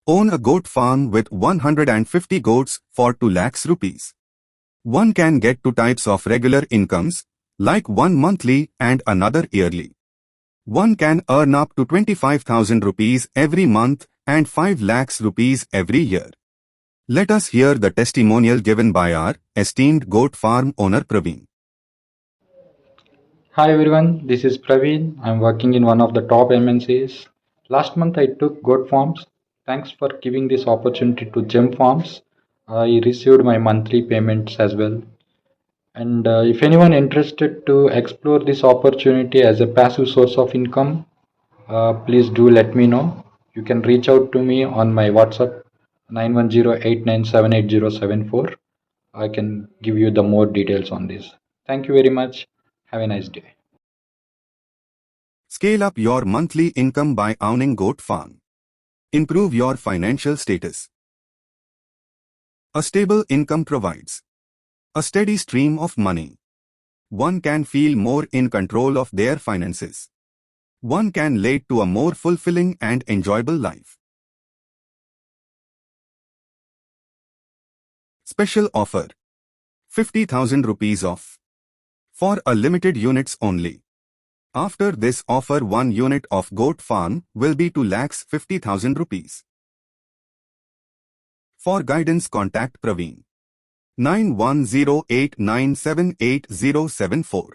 Own a goat farm with 150 goats for 2 lakhs rupees. One can get two types of regular incomes, like one monthly and another yearly. One can earn up to 25,000 rupees every month and 5 lakhs rupees every year. Let us hear the testimonial given by our esteemed goat farm owner Praveen. Hi everyone, this is Praveen. I'm working in one of the top MNCs. Last month I took goat farms. Thanks for giving this opportunity to Gem Farms. I received my monthly payments as well. And if anyone interested to explore this opportunity as a passive source of income, please do let me know. You can reach out to me on my WhatsApp 9108978074. I can give you the more details on this. Thank you very much. Have a nice day. Scale up your monthly income by owning goat farm. Improve your financial status. A stable income provides a steady stream of money. One can feel more in control of their finances. One can lead to a more fulfilling and enjoyable life. Special offer. 50,000 rupees off. For a limited units only. After this offer, 1 unit of goat farm will be 2 lakhs 50,000 rupees. For guidance, contact Praveen 9108978074.